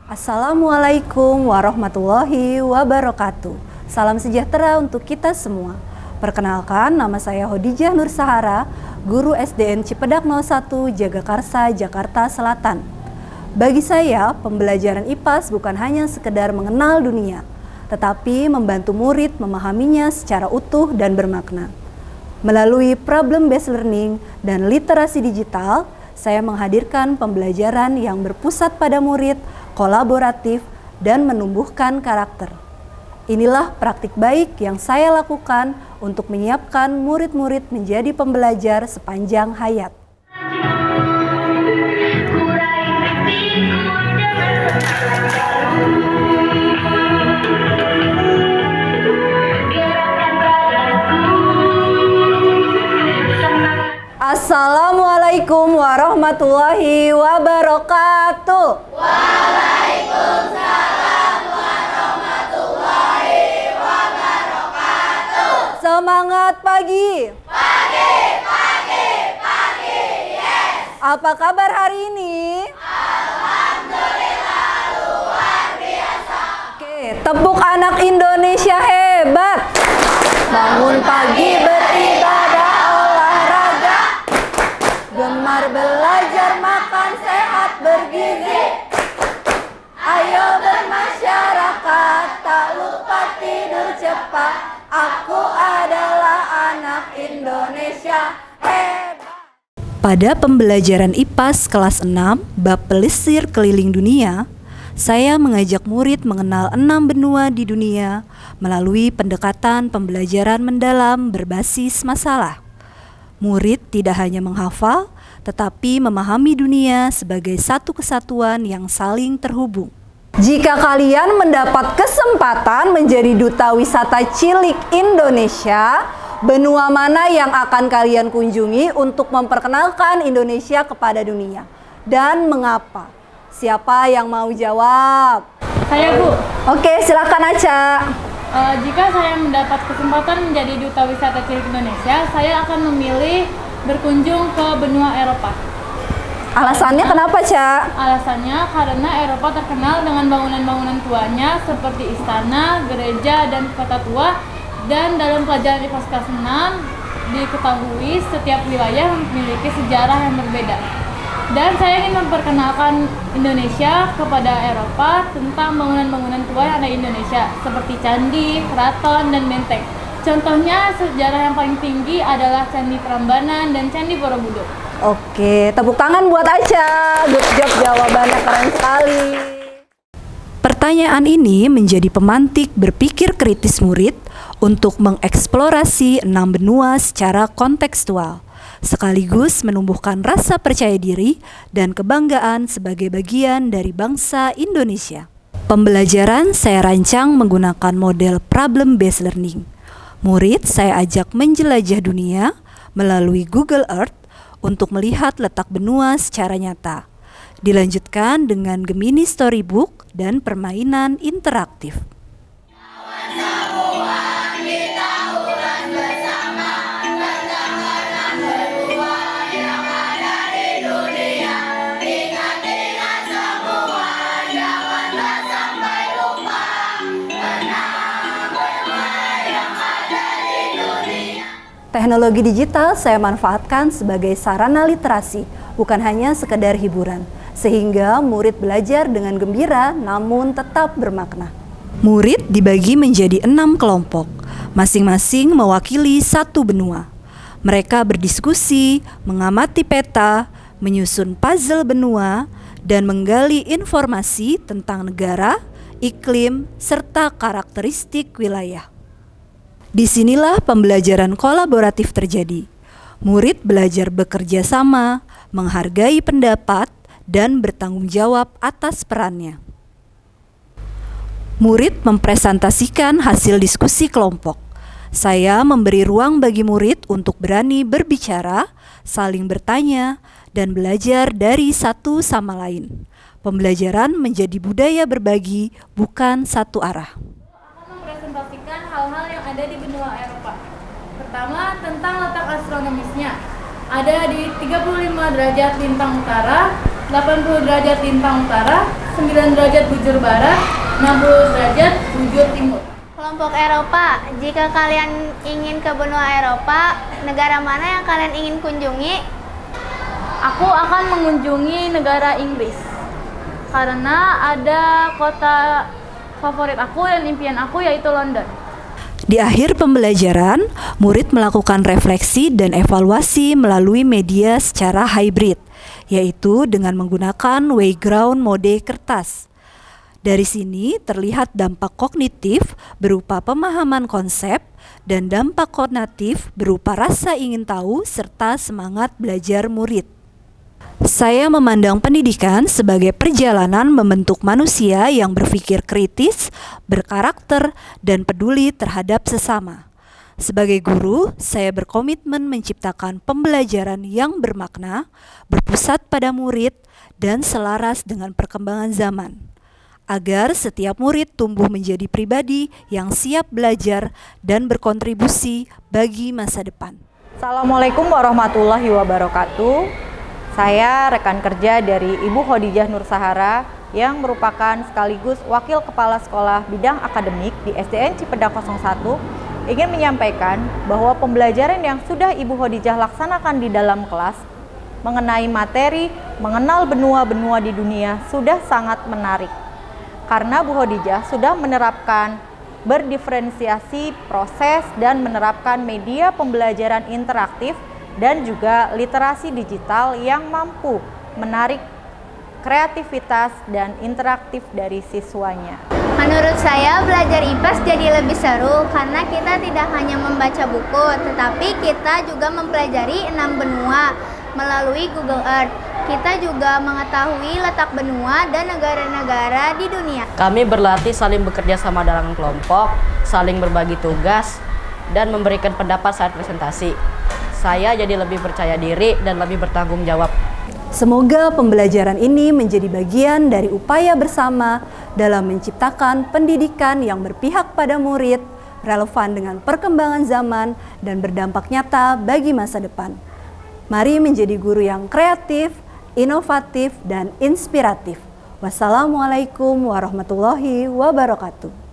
Assalamualaikum warahmatullahi wabarakatuh. Salam sejahtera untuk kita semua. Perkenalkan, nama saya Hodijah Nur Sahara, guru SDN Cipedak 01, Jagakarsa, Jakarta Selatan. Bagi saya, pembelajaran IPAS bukan hanya sekedar mengenal dunia, tetapi membantu murid memahaminya secara utuh dan bermakna. Melalui problem-based learning dan literasi digital, saya menghadirkan pembelajaran yang berpusat pada murid, kolaboratif, dan menumbuhkan karakter. Inilah praktik baik yang saya lakukan untuk menyiapkan murid-murid menjadi pembelajar sepanjang hayat. Assalamualaikum warahmatullahi wabarakatuh. Waalaikumsalam warahmatullahi wabarakatuh. Semangat pagi. Pagi, yes. Apa kabar hari ini? Alhamdulillah luar biasa. Oke, tepuk anak Indonesia hebat. Bangun pagi beribadah, olahraga, gemar belajar, makan sehat bergizi. Ayo bermasyarakat, tak lupa tidur cepat. Aku adalah anak Indonesia hebat. Pada pembelajaran IPAS kelas 6, bab Pelesir Keliling Dunia, saya mengajak murid mengenal 6 benua di dunia melalui pendekatan pembelajaran mendalam berbasis masalah. Murid tidak hanya menghafal, tetapi memahami dunia sebagai satu kesatuan yang saling terhubung. Jika kalian mendapat kesempatan menjadi duta wisata cilik Indonesia, benua mana yang akan kalian kunjungi untuk memperkenalkan Indonesia kepada dunia? Dan mengapa? Siapa yang mau jawab? Saya, Bu. Oke, silakan Aca. Jika saya mendapat kesempatan menjadi duta wisata cilik Indonesia, saya akan memilih berkunjung ke benua Eropa. Alasannya kenapa, Ca? Alasannya karena Eropa terkenal dengan bangunan-bangunan tuanya seperti istana, gereja, dan kota tua. Dan dalam pelajaran IPAS kelas 6 diketahui setiap wilayah memiliki sejarah yang berbeda. Dan saya ingin memperkenalkan Indonesia kepada Eropa tentang bangunan-bangunan tua yang ada di Indonesia, seperti candi, keraton, dan benteng. Contohnya, sejarah yang paling tinggi adalah Candi Prambanan dan Candi Borobudur. Oke, tepuk tangan buat Aca. Good job, jawabannya keren sekali. Pertanyaan ini menjadi pemantik berpikir kritis murid untuk mengeksplorasi 6 benua secara kontekstual, sekaligus menumbuhkan rasa percaya diri dan kebanggaan sebagai bagian dari bangsa Indonesia. Pembelajaran saya rancang menggunakan model problem-based learning. Murid saya ajak menjelajah dunia melalui Google Earth untuk melihat letak benua secara nyata. Dilanjutkan dengan Gemini Storybook dan permainan interaktif. Teknologi digital saya manfaatkan sebagai sarana literasi, bukan hanya sekedar hiburan, sehingga murid belajar dengan gembira namun tetap bermakna. Murid dibagi menjadi 6 kelompok, masing-masing mewakili satu benua. Mereka berdiskusi, mengamati peta, menyusun puzzle benua, dan menggali informasi tentang negara, iklim, serta karakteristik wilayah. Disinilah pembelajaran kolaboratif terjadi. Murid belajar bekerja sama, menghargai pendapat, dan bertanggung jawab atas perannya. Murid mempresentasikan hasil diskusi kelompok. Saya memberi ruang bagi murid untuk berani berbicara, saling bertanya, dan belajar dari satu sama lain. Pembelajaran menjadi budaya berbagi, bukan satu arah. Mempresentasikan hal-hal yang ada di benua Eropa. Pertama, tentang letak astronomisnya. Ada di 35 derajat lintang utara, 80 derajat lintang utara, 9 derajat bujur barat, 60 derajat bujur timur. Kelompok Eropa, jika kalian ingin ke benua Eropa, negara mana yang kalian ingin kunjungi? Aku akan mengunjungi negara Inggris karena ada kota favorit aku dan impian aku yaitu London. Di akhir pembelajaran, murid melakukan refleksi dan evaluasi melalui media secara hybrid, yaitu dengan menggunakan Wayground mode kertas. Dari sini terlihat dampak kognitif berupa pemahaman konsep dan dampak konatif berupa rasa ingin tahu serta semangat belajar murid. Saya memandang pendidikan sebagai perjalanan membentuk manusia yang berpikir kritis, berkarakter, dan peduli terhadap sesama. Sebagai guru, saya berkomitmen menciptakan pembelajaran yang bermakna, berpusat pada murid, dan selaras dengan perkembangan zaman, agar setiap murid tumbuh menjadi pribadi yang siap belajar dan berkontribusi bagi masa depan. Assalamualaikum warahmatullahi wabarakatuh. Saya rekan kerja dari Ibu Khadijah Nur Sahara yang merupakan sekaligus Wakil Kepala Sekolah Bidang Akademik di SDN Cipedak 01 ingin menyampaikan bahwa pembelajaran yang sudah Ibu Khadijah laksanakan di dalam kelas mengenai materi mengenal benua-benua di dunia sudah sangat menarik. Karena Bu Khadijah sudah menerapkan berdiferensiasi proses dan menerapkan media pembelajaran interaktif dan juga literasi digital yang mampu menarik kreativitas dan interaktif dari siswanya. Menurut saya, belajar IPS jadi lebih seru karena kita tidak hanya membaca buku, tetapi kita juga mempelajari 6 benua melalui Google Earth. Kita juga mengetahui letak benua dan negara-negara di dunia. Kami berlatih saling bekerja sama dalam kelompok, saling berbagi tugas, dan memberikan pendapat saat presentasi. Saya jadi lebih percaya diri dan lebih bertanggung jawab. Semoga pembelajaran ini menjadi bagian dari upaya bersama dalam menciptakan pendidikan yang berpihak pada murid, relevan dengan perkembangan zaman, dan berdampak nyata bagi masa depan. Mari menjadi guru yang kreatif, inovatif, dan inspiratif. Wassalamualaikum warahmatullahi wabarakatuh.